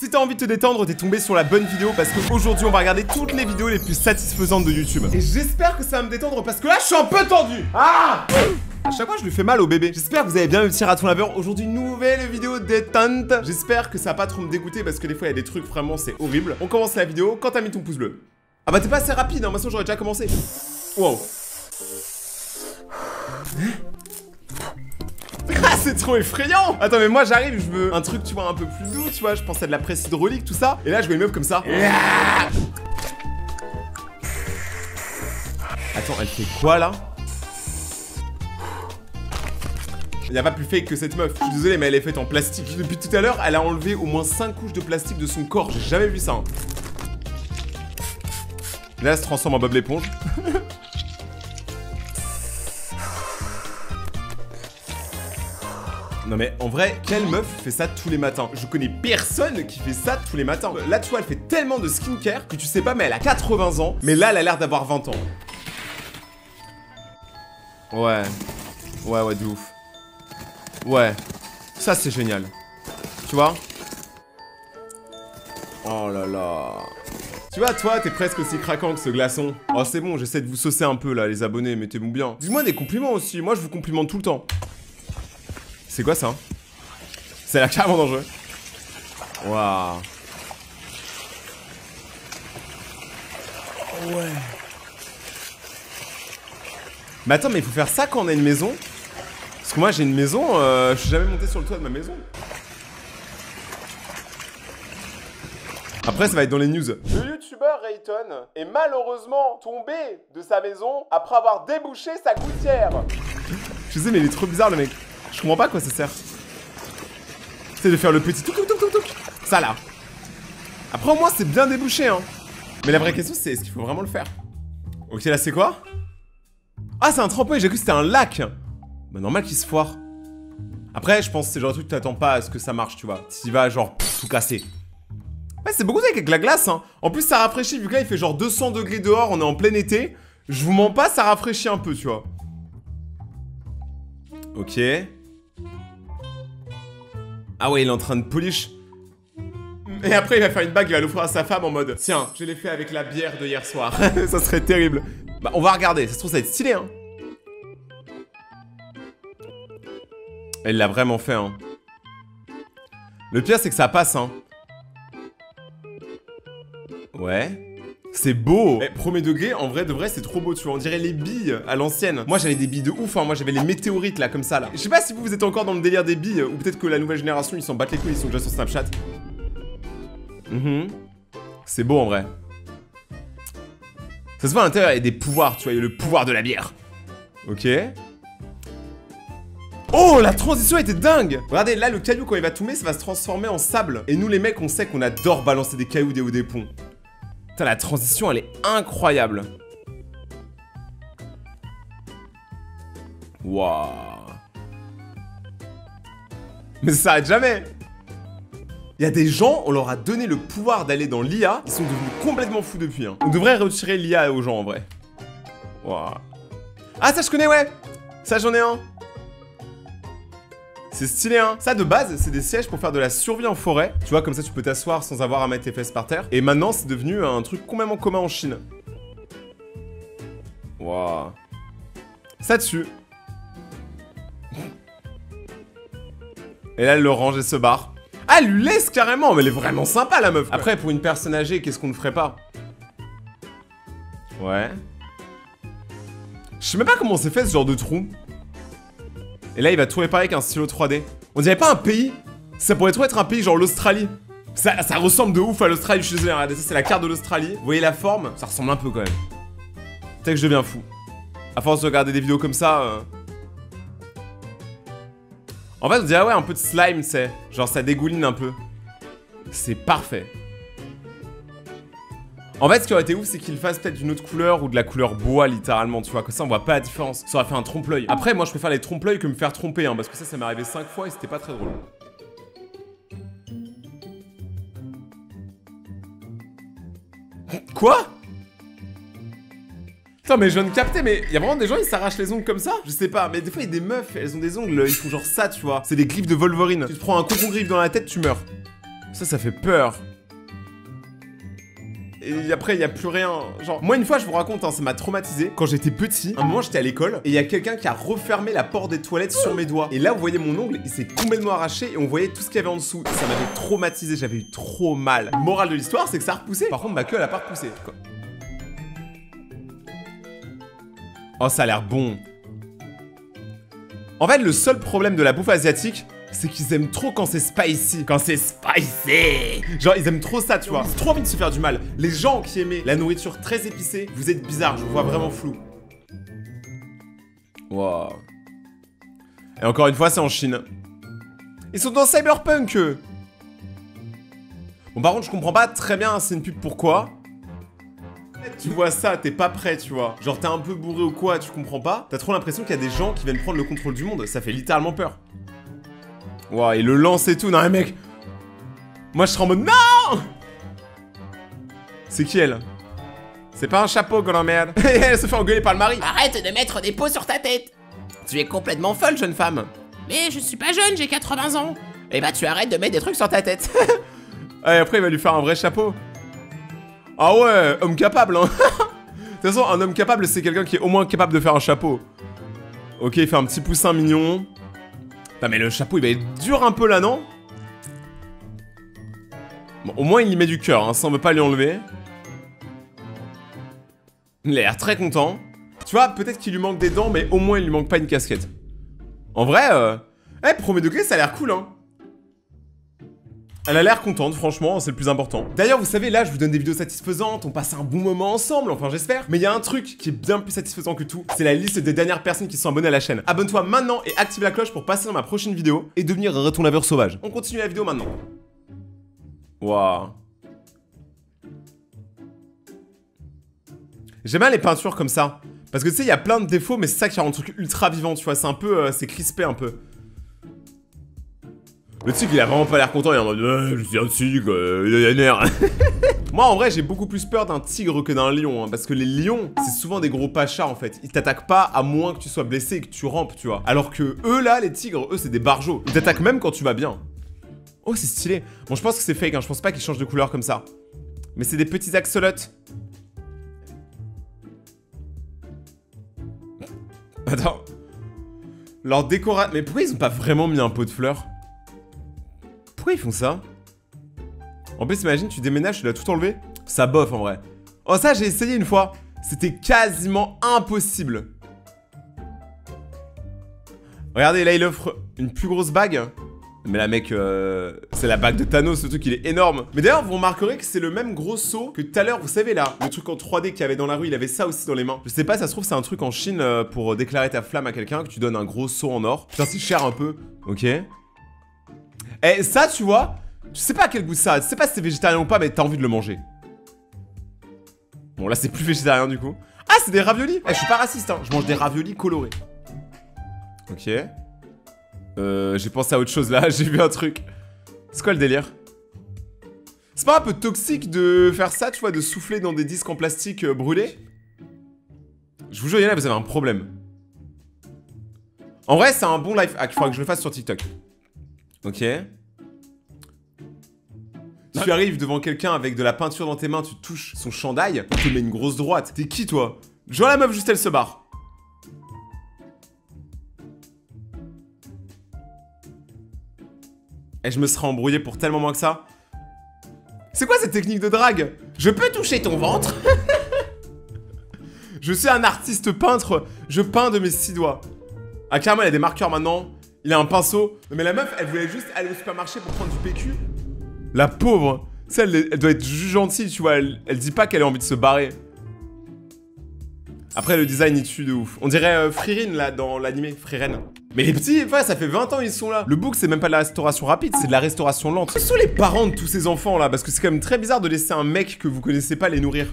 Si t'as envie de te détendre, t'es tombé sur la bonne vidéo parce qu'aujourd'hui on va regarder toutes les vidéos les plus satisfaisantes de YouTube. Et j'espère que ça va me détendre parce que là je suis un peu tendu. Ah! À chaque fois je lui fais mal au bébé. J'espère que vous avez bien eu le petit raton laveur. Aujourd'hui nouvelle vidéo détente. J'espère que ça va pas trop me dégoûter parce que des fois il y a des trucs vraiment c'est horrible. On commence la vidéo quand t'as mis ton pouce bleu. Ah bah t'es pas assez rapide hein, moi ça j'aurais déjà commencé. Wow. Ah c'est trop effrayant. Attends mais moi j'arrive, je veux un truc tu vois un peu plus doux, tu vois, je pensais à de la presse hydraulique tout ça. Et là je vois une meuf comme ça. Attends elle fait quoi là? Il n'y a pas plus fake que cette meuf. Je suis désolé mais elle est faite en plastique. Depuis tout à l'heure elle a enlevé au moins 5 couches de plastique de son corps. J'ai jamais vu ça hein. Là elle se transforme en Bob l'éponge. Non mais en vrai, quelle meuf fait ça tous les matins? Je connais personne qui fait ça tous les matins. Là tu vois, elle fait tellement de skincare que tu sais pas mais elle a 80 ans. Mais là elle a l'air d'avoir 20 ans. Ouais. Ouais de ouf. Ouais. Ça c'est génial. Tu vois? Oh là là. Tu vois, toi, t'es presque aussi craquant que ce glaçon. Oh c'est bon, j'essaie de vous saucer un peu là, les abonnés, mettez-vous bien. Dis-moi des compliments aussi, moi je vous complimente tout le temps. C'est quoi ça? Ça a l'air carrément dangereux. Waouh. Ouais. Mais attends, mais il faut faire ça quand on a une maison? Parce que moi j'ai une maison, je suis jamais monté sur le toit de ma maison. Après ça va être dans les news. Le youtubeur Rayton est malheureusement tombé de sa maison après avoir débouché sa gouttière. Je sais mais il est trop bizarre le mec. Je comprends pas à quoi ça sert. C'est de faire le petit touk touk touk touk. Ça là. Après au moins c'est bien débouché hein. Mais la vraie question c'est est-ce qu'il faut vraiment le faire? Ok là c'est quoi? Ah c'est un trampoline, j'ai cru que c'était un lac. Bah normal qu'il se foire. Après je pense que c'est genre un truc que t'attends pas à ce que ça marche tu vois. S'il va genre tout casser. Ouais c'est beaucoup avec la glace hein. En plus ça rafraîchit vu que là il fait genre 200 degrés dehors, on est en plein été. Je vous mens pas ça rafraîchit un peu tu vois. Ok. Ah ouais, il est en train de polish. Et après, il va faire une bague, il va l'offrir à sa femme en mode tiens, je l'ai fait avec la bière de hier soir. Ça serait terrible. Bah, on va regarder. Ça se trouve, ça va être stylé, hein. Elle l'a vraiment fait, hein. Le pire, c'est que ça passe, hein. Ouais. C'est beau. Eh, premier degré, en vrai de vrai, c'est trop beau, tu vois. On dirait les billes à l'ancienne. Moi, j'avais des billes de ouf, hein. Moi, j'avais les météorites, là, comme ça, là. Je sais pas si vous êtes encore dans le délire des billes, ou peut-être que la nouvelle génération, ils s'en battent les couilles, ils sont déjà sur Snapchat. C'est beau, en vrai. Ça se voit à l'intérieur, il y a des pouvoirs, tu vois. Il y a le pouvoir de la bière. Ok. Oh, la transition était dingue. Regardez, là, le caillou, quand il va tomber, ça va se transformer en sable. Et nous, les mecs, on sait qu'on adore balancer des cailloux des hauts des ponts. Putain, la transition, elle est incroyable. Waouh. Mais ça s'arrête jamais. Il y a des gens, on leur a donné le pouvoir d'aller dans l'IA. Ils sont devenus complètement fous depuis. Hein. On devrait retirer l'IA aux gens, en vrai. Waouh. Ah, ça, je connais, ouais. Ça, j'en ai un. C'est stylé hein. Ça de base c'est des sièges pour faire de la survie en forêt. Tu vois comme ça tu peux t'asseoir sans avoir à mettre tes fesses par terre. Et maintenant c'est devenu un truc complètement commun en Chine. Waouh. Ça dessus. Et là elle le range et se barre. Ah elle lui laisse carrément. Mais elle est vraiment sympa la meuf. Après pour une personne âgée qu'est-ce qu'on ne ferait pas? Ouais. Je sais même pas comment c'est fait ce genre de trou. Et là, il va tout réparer avec un stylo 3D. On dirait pas un pays. Ça pourrait trop être un pays genre l'Australie. Ça ressemble de ouf à l'Australie. Je suis désolé, regardez, ça c'est la carte de l'Australie. Vous voyez la forme? Ça ressemble un peu quand même. Peut-être que je deviens fou. À force de regarder des vidéos comme ça... En fait, on dirait ouais, un peu de slime, tu sais. Genre ça dégouline un peu. C'est parfait. En fait, ce qui aurait été ouf, c'est qu'il fasse peut-être d'une autre couleur ou de la couleur bois, littéralement, tu vois. Comme ça, on voit pas la différence. Ça aurait fait un trompe-l'œil. Après, moi, je préfère les trompe-l'œil que me faire tromper, hein, parce que ça m'est arrivé 5 fois et c'était pas très drôle. Quoi? Putain, mais je viens de capter, mais il y a vraiment des gens, ils s'arrachent les ongles comme ça? Je sais pas, mais des fois, il y a des meufs, elles ont des ongles, ils font genre ça, tu vois. C'est des griffes de Wolverine. Tu te prends un cocon griffe dans la tête, tu meurs. Ça fait peur. Et après, il n'y a plus rien. Genre, moi, une fois, je vous raconte, hein, ça m'a traumatisé. Quand j'étais petit, un moment, j'étais à l'école et il y a quelqu'un qui a refermé la porte des toilettes sur mes doigts. Et là, vous voyez mon ongle, il s'est complètement arraché et on voyait tout ce qu'il y avait en dessous. Ça m'avait traumatisé, j'avais eu trop mal. Morale de l'histoire, c'est que ça a repoussé. Par contre, ma queue, elle a pas repoussé. Quoi. Oh, ça a l'air bon. En fait, le seul problème de la bouffe asiatique, c'est qu'ils aiment trop quand c'est spicy. Quand c'est spicy. Genre, ils aiment trop ça, tu vois. Ils ont trop envie de se faire du mal. Les gens qui aimaient la nourriture très épicée, vous êtes bizarres, je vous vois vraiment flou. Wow. Et encore une fois, c'est en Chine. Ils sont dans Cyberpunk, eux. Bon, par contre, je comprends pas très bien, c'est une pub pourquoi. Tu vois ça, t'es pas prêt, tu vois. Genre, t'es un peu bourré ou quoi, tu comprends pas. T'as trop l'impression qu'il y a des gens qui viennent prendre le contrôle du monde. Ça fait littéralement peur. Wow, et le lance et tout. Non, mais mec. Moi, je serais en mode non. C'est qui, elle? C'est pas un chapeau, grand-mère. Elle se fait engueuler par le mari. Arrête de mettre des pots sur ta tête. Tu es complètement folle, jeune femme. Mais je suis pas jeune, j'ai 80 ans. Eh bah, tu arrêtes de mettre des trucs sur ta tête. Et après, il va lui faire un vrai chapeau. Ah ouais, homme capable, hein. De toute façon, un homme capable, c'est quelqu'un qui est au moins capable de faire un chapeau. Ok, il fait un petit poussin mignon. Non mais le chapeau il va être dur un peu là, non? Bon, au moins il y met du cœur, hein, ça on veut pas lui enlever. Il a l'air très content. Tu vois, peut-être qu'il lui manque des dents, mais au moins il lui manque pas une casquette. En vrai, premier degré ça a l'air cool, hein. Elle a l'air contente, franchement, c'est le plus important. D'ailleurs, vous savez, là, je vous donne des vidéos satisfaisantes, on passe un bon moment ensemble, enfin j'espère. Mais il y a un truc qui est bien plus satisfaisant que tout, c'est la liste des dernières personnes qui sont abonnées à la chaîne. Abonne-toi maintenant et active la cloche pour passer dans ma prochaine vidéo et devenir un retour laveur sauvage. On continue la vidéo maintenant. Waouh. J'aime bien les peintures comme ça. Parce que tu sais, il y a plein de défauts, mais c'est ça qui rend le truc ultra vivant, tu vois. C'est un peu, c'est crispé un peu. Le tigre, il a vraiment pas l'air content, il est en mode je suis un tigre, il a l'air. Moi, en vrai, j'ai beaucoup plus peur d'un tigre que d'un lion, hein, parce que les lions, c'est souvent des gros pachas, en fait. Ils t'attaquent pas à moins que tu sois blessé et que tu rampes, tu vois. Alors que eux, là, les tigres, eux, c'est des barjots. Ils t'attaquent même quand tu vas bien. Oh, c'est stylé. Bon, je pense que c'est fake, hein, je pense pas qu'ils changent de couleur comme ça. Mais c'est des petits axolotes. Attends. Leur décoration... Mais pourquoi ils ont pas vraiment mis un pot de fleurs? Pourquoi ils font ça? En plus, imagine, tu déménages, tu dois tout enlever. Ça bof en vrai. Oh, ça, j'ai essayé une fois. C'était quasiment impossible. Regardez, là, il offre une plus grosse bague. Mais là, mec, c'est la bague de Thanos, ce truc, il est énorme. Mais d'ailleurs, vous remarquerez que c'est le même gros seau que tout à l'heure, vous savez, là, le truc en 3D qu'il y avait dans la rue, il avait ça aussi dans les mains. Je sais pas, ça se trouve, c'est un truc en Chine pour déclarer ta flamme à quelqu'un, que tu donnes un gros seau en or. Putain, c'est cher un peu. Ok. Et ça, tu vois, tu sais pas à quel goût ça a. Tu sais pas si c'est végétarien ou pas, mais t'as envie de le manger. Bon, là, c'est plus végétarien, du coup. Ah, c'est des raviolis. Je suis pas raciste, hein. Je mange des raviolis colorés. Ok. J'ai pensé à autre chose, là. J'ai vu un truc. C'est quoi le délire? C'est pas un peu toxique de faire ça, tu vois, de souffler dans des disques en plastique brûlés? Je vous jure, Yana, vous avez un problème. En vrai, c'est un bon life hack. Il faudra que je le fasse sur TikTok. Ok. Tu arrives devant quelqu'un avec de la peinture dans tes mains, tu touches son chandail, tu te mets une grosse droite. T'es qui, toi? Je vois la meuf, juste elle se barre. Et je me serais embrouillé pour tellement moins que ça. C'est quoi cette technique de drague? Je peux toucher ton ventre? Je suis un artiste peintre, je peins de mes 6 doigts. Ah, carrément, il a des marqueurs maintenant. Il a un pinceau. Non mais la meuf, elle voulait juste aller au supermarché pour prendre du PQ. La pauvre. Celle, elle doit être juste gentille, tu vois. Elle dit pas qu'elle a envie de se barrer. Après, le design, il tue de ouf. On dirait Fririn, là, dans l'animé, Friren. Mais les petits, enfin, ça fait 20 ans ils sont là. Le book, c'est même pas de la restauration rapide, c'est de la restauration lente. Ce sont les parents de tous ces enfants, là. Parce que c'est quand même très bizarre de laisser un mec que vous connaissez pas les nourrir.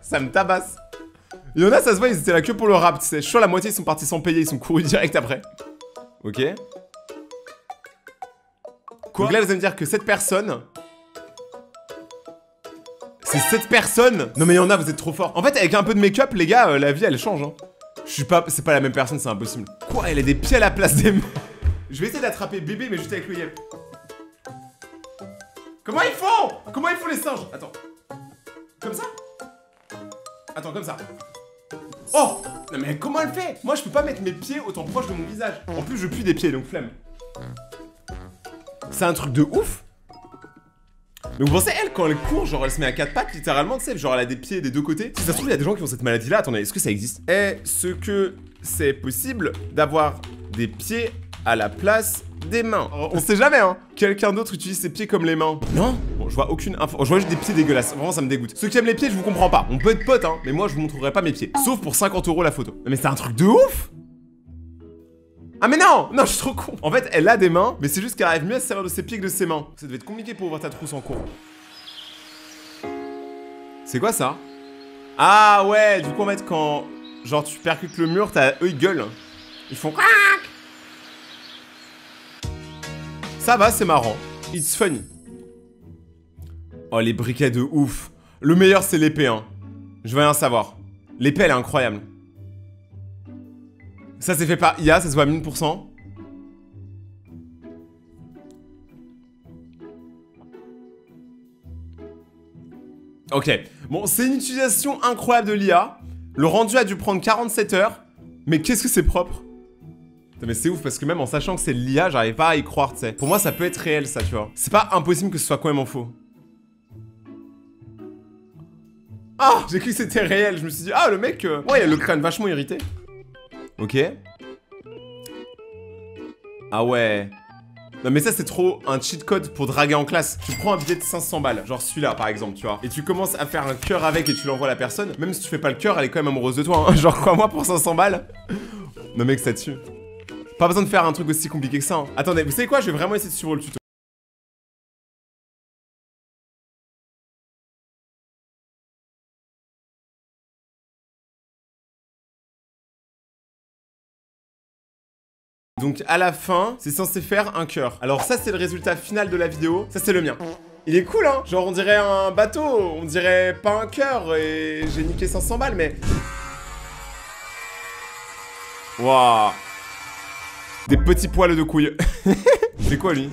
Ça me tabasse. Il y en a, ça se voit, ils étaient là que pour le rap, tu sais. Je suis sûr, la moitié, ils sont partis sans payer, ils sont courus direct après. Ok. Quoi? Donc là, vous allez me dire que cette personne... C'est cette personne? Non mais il y en a, vous êtes trop fort. En fait, avec un peu de make-up, les gars, la vie, elle change, hein. Je suis pas... C'est pas la même personne, c'est impossible. Quoi? Elle a des pieds à la place des... Je vais essayer d'attraper bébé, mais juste avec le yep. Comment ils font? Comment ils font les singes? Attends. Comme ça? Attends, comme ça. Oh! Non mais comment elle fait? Moi je peux pas mettre mes pieds autant proche de mon visage. En plus je pue des pieds donc flemme. C'est un truc de ouf. Mais vous pensez elle quand elle court genre elle se met à quatre pattes littéralement tu sais genre elle a des pieds des deux côtés. Si ça se trouve il y a des gens qui ont cette maladie là. Attendez est-ce que ça existe? Est-ce que c'est possible d'avoir des pieds à la place des mains? On sait jamais hein. Quelqu'un d'autre utilise ses pieds comme les mains. Non? Bon je vois aucune info. Je vois juste des pieds dégueulasses. Vraiment ça me dégoûte. Ceux qui aiment les pieds je vous comprends pas. On peut être potes hein. Mais moi je vous montrerai pas mes pieds. Sauf pour 50 € la photo. Mais c'est un truc de ouf. Ah mais non! Non je suis trop con. En fait elle a des mains. Mais c'est juste qu'elle arrive mieux à se servir de ses pieds que de ses mains. Ça devait être compliqué pour ouvrir ta trousse en cours. C'est quoi ça? Ah ouais du coup en fait quand genre tu percutes le mur eux ils gueulent. Ils font quack. Ça va, c'est marrant. It's funny. Oh, les briquets de ouf. Le meilleur, c'est l'épée, hein. Je veux rien savoir. L'épée, elle est incroyable. Ça, c'est fait par IA, ça se voit à 1000%. Ok. Bon, c'est une utilisation incroyable de l'IA. Le rendu a dû prendre 47 heures. Mais qu'est-ce que c'est propre? Mais c'est ouf parce que même en sachant que c'est de l'IA, j'arrive pas à y croire, tu sais. Pour moi, ça peut être réel, ça, tu vois. C'est pas impossible que ce soit quand même en faux. Ah, j'ai cru que c'était réel. Je me suis dit, ah, le mec, ouais, il a le crâne vachement irrité. Ok. Ah ouais. Non mais ça c'est trop un cheat code pour draguer en classe. Tu prends un billet de 500 balles, genre celui-là par exemple, tu vois. Et tu commences à faire un cœur avec et tu l'envoies à la personne. Même si tu fais pas le cœur, elle est quand même amoureuse de toi, hein. Genre crois-moi pour 500 balles. Non mec, ça tue. Pas besoin de faire un truc aussi compliqué que ça, hein. Attendez, vous savez quoi? Je vais vraiment essayer de suivre le tuto. Donc à la fin, c'est censé faire un cœur. Alors ça c'est le résultat final de la vidéo. Ça c'est le mien. Il est cool hein. Genre on dirait un bateau. On dirait pas un cœur. Et j'ai niqué 500 balles mais... Waouh. Des petits poils de couilles. C'est quoi lui?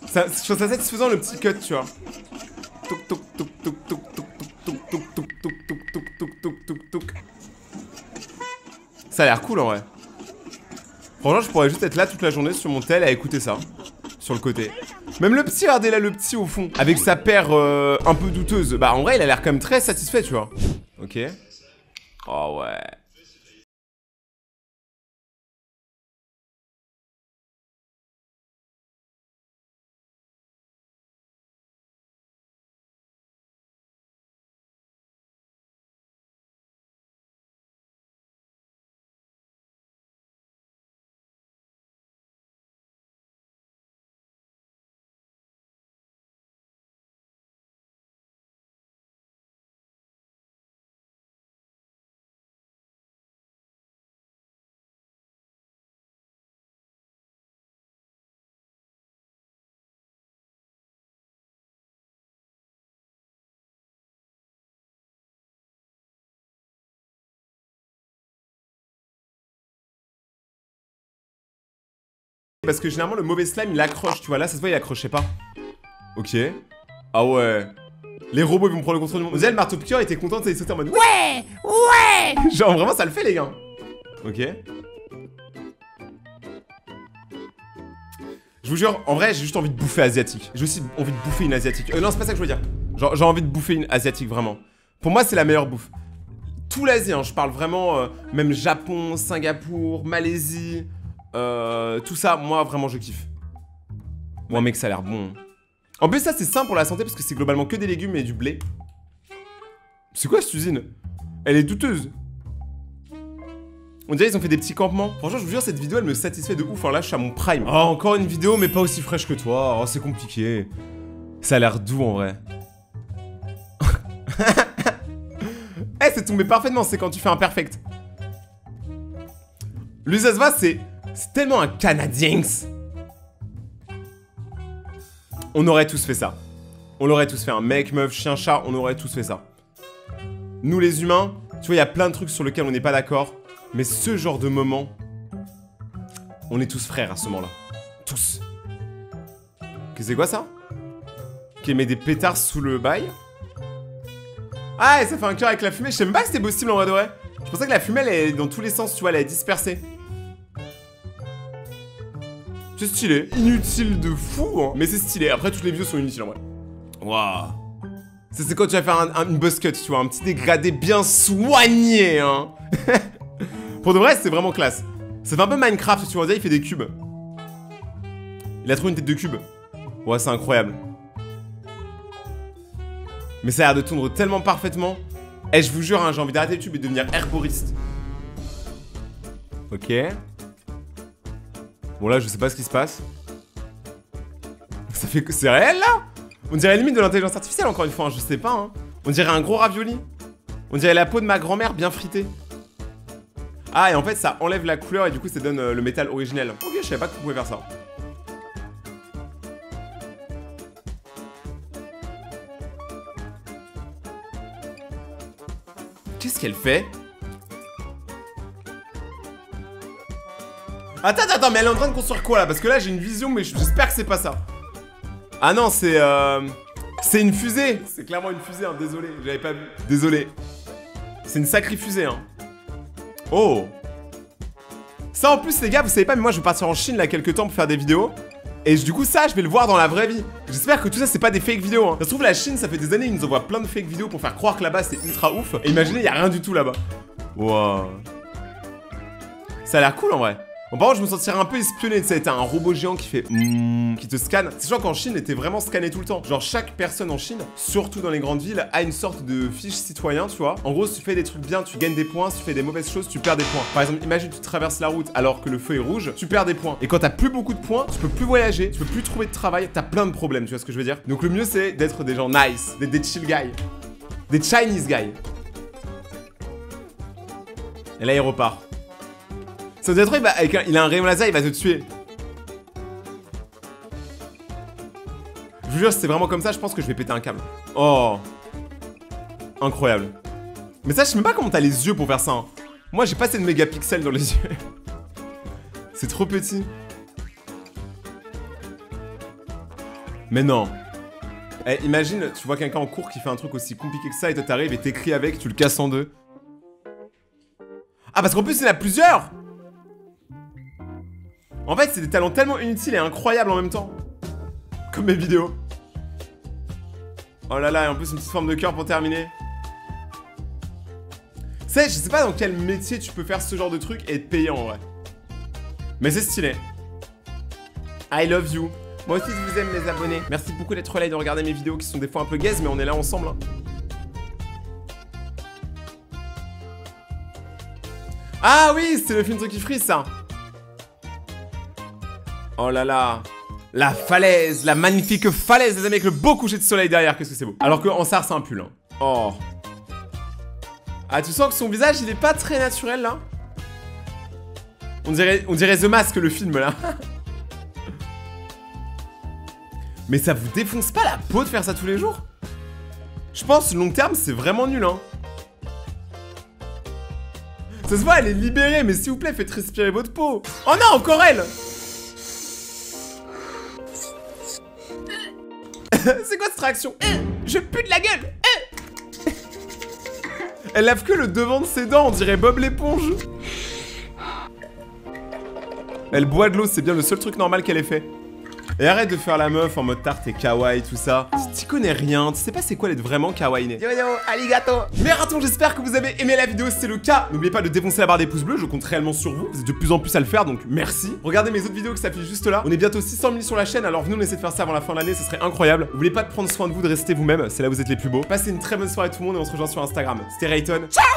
Ça, je trouve ça satisfaisant le petit cut tu vois. Touk touk touk touk touk touk touk touk touk touk touk touk touk touk touk touk. Ça a l'air cool en vrai. Franchement, je pourrais juste être là toute la journée sur mon tel à écouter ça. Sur le côté. Même le petit, regardez là le petit au fond. Avec sa paire un peu douteuse. Bah en vrai, il a l'air quand même très satisfait, tu vois. Ok. Oh ouais. Parce que généralement le mauvais slime il accroche, tu vois, là ça se voit il accrochait pas. Ok. Ah ouais. Les robots ils vont prendre le contrôle du monde. Vous savez, le marteau piqueur était content, il sautait en mode Ouais, ouais. Genre vraiment ça le fait les gars. Ok. Je vous jure, en vrai j'ai juste envie de bouffer asiatique. J'ai aussi envie de bouffer une asiatique. Non c'est pas ça que je veux dire. Genre j'ai envie de bouffer une asiatique vraiment. Pour moi c'est la meilleure bouffe. Tout l'Asie, hein, je parle vraiment, même Japon, Singapour, Malaisie... tout ça, moi vraiment je kiffe. Moi mec ça a l'air bon. En plus ça c'est sain pour la santé parce que c'est globalement que des légumes et du blé. C'est quoi cette usine? Elle est douteuse. On dirait ils ont fait des petits campements. Franchement je vous jure cette vidéo elle me satisfait de ouf. Alors là je suis à mon prime. Oh encore une vidéo mais pas aussi fraîche que toi. Oh c'est compliqué. Ça a l'air doux en vrai. Eh c'est tombé parfaitement, c'est quand tu fais un perfect. L'Usasva c'est tellement un Canadien. On aurait tous fait ça. On l'aurait tous fait. Un mec, meuf, chien, chat, on aurait tous fait ça. Nous les humains, tu vois, il y a plein de trucs sur lesquels on n'est pas d'accord. Mais ce genre de moment, on est tous frères à ce moment-là. Tous. c'est quoi ça? Qui met des pétards sous le bail. Ah, et ça fait un cœur avec la fumée. Je sais même pas que c'était possible en vrai de vrai. Je pensais que la fumée, elle est dans tous les sens, tu vois, elle est dispersée. C'est stylé. Inutile de fou, hein. Mais c'est stylé. Après, toutes les vidéos sont inutiles en vrai. Waouh. C'est quand tu vas faire une buzz cut, tu vois, un petit dégradé bien soigné, hein. Pour de vrai, c'est vraiment classe. Ça fait un peu Minecraft, tu vois, il fait des cubes. Il a trouvé une tête de cube. Ouais, c'est incroyable. Mais ça a l'air de tondre tellement parfaitement. Eh, je vous jure, hein, j'ai envie d'arrêter YouTube et de devenir herboriste. Ok. Bon, là, je sais pas ce qui se passe. Ça fait que c'est réel, là? On dirait limite de l'intelligence artificielle, encore une fois, hein, je sais pas, hein. On dirait un gros ravioli. On dirait la peau de ma grand-mère bien fritée. Ah, et en fait, ça enlève la couleur et du coup, ça donne le métal originel. Ok, je savais pas que vous pouvez faire ça. Qu'est-ce qu'elle fait? Attends, mais elle est en train de construire quoi là? Parce que là j'ai une vision, mais j'espère que c'est pas ça. Ah non, c'est une fusée. C'est clairement une fusée, hein. Désolé, j'avais pas vu. Désolé. C'est une sacrée fusée, hein. Oh. Ça en plus les gars, vous savez pas, mais moi je vais partir en Chine là quelques temps pour faire des vidéos. Et du coup ça, je vais le voir dans la vraie vie. J'espère que tout ça c'est pas des fake vidéos, hein. Ça se trouve la Chine, ça fait des années, ils nous envoient plein de fake vidéos pour faire croire que là-bas c'est ultra ouf. Et imaginez, y a rien du tout là-bas. Wow. Ça a l'air cool en vrai. Bon, par contre, je me sentirais un peu espionné, tu sais, t'as un robot géant qui fait qui te scanne. C'est genre qu'en Chine, était vraiment scanné tout le temps. Genre, chaque personne en Chine, surtout dans les grandes villes, a une sorte de fiche citoyen, tu vois. En gros, si tu fais des trucs bien, tu gagnes des points. Si tu fais des mauvaises choses, tu perds des points. Par exemple, imagine tu traverses la route alors que le feu est rouge, tu perds des points. Et quand t'as plus beaucoup de points, tu peux plus voyager, tu peux plus trouver de travail, t'as plein de problèmes, tu vois ce que je veux dire. Donc le mieux, c'est d'être des gens nice, d'être des chill guys, des Chinese guys. Et là, il repart. Ça doit être il a un rayon laser, il va te tuer. Je vous jure, si c'est vraiment comme ça, je pense que je vais péter un câble. Oh. Incroyable. Mais ça, je sais même pas comment t'as les yeux pour faire ça, hein. Moi, j'ai pas assez de mégapixels dans les yeux. C'est trop petit. Mais non. Eh, imagine, tu vois quelqu'un en cours qui fait un truc aussi compliqué que ça et toi t'arrives et t'écris avec, tu le casses en deux. Ah, parce qu'en plus, il y en a plusieurs. En fait, c'est des talents tellement inutiles et incroyables en même temps. Comme mes vidéos. Oh là là, et en plus une petite forme de cœur pour terminer. Tu sais, je sais pas dans quel métier tu peux faire ce genre de truc et être payé en vrai. Mais c'est stylé. I love you. Moi aussi je vous aime les abonnés. Merci beaucoup d'être là et de regarder mes vidéos qui sont des fois un peu gaze, mais on est là ensemble, hein. Ah oui, c'est le film Truc qui frise ça. Oh là là. La falaise, la magnifique falaise, les amis, avec le beau coucher de soleil derrière, qu'est-ce que c'est beau. Alors qu'en SAR, c'est un pull, hein. Oh. Ah, tu sens que son visage, il est pas très naturel, là. On dirait The Mask, le film, là. Mais ça vous défonce pas la peau de faire ça tous les jours? Je pense, long terme, c'est vraiment nul, hein. Ça se voit, elle est libérée, mais s'il vous plaît, faites respirer votre peau. Oh non, encore elle. C'est quoi cette réaction? Je pue de la gueule. Elle lave que le devant de ses dents, on dirait Bob l'éponge. Elle boit de l'eau, c'est bien le seul truc normal qu'elle ait fait. Et arrête de faire la meuf en mode tarte et kawaii, tout ça. Tu connais rien, tu sais pas c'est quoi d'être vraiment kawaii. Yo yo, arigato. Mes ratons, j'espère que vous avez aimé la vidéo, si c'est le cas, n'oubliez pas de défoncer la barre des pouces bleus, je compte réellement sur vous. Vous êtes de plus en plus à le faire, donc merci. Regardez mes autres vidéos qui s'affichent juste là. On est bientôt 600 000 sur la chaîne, alors venez on essaie de faire ça avant la fin de l'année, ce serait incroyable. N'oubliez pas de prendre soin de vous, de rester vous-même, c'est là où vous êtes les plus beaux. Passez une très bonne soirée tout le monde et on se rejoint sur Instagram. C'était Rayton. Ciao.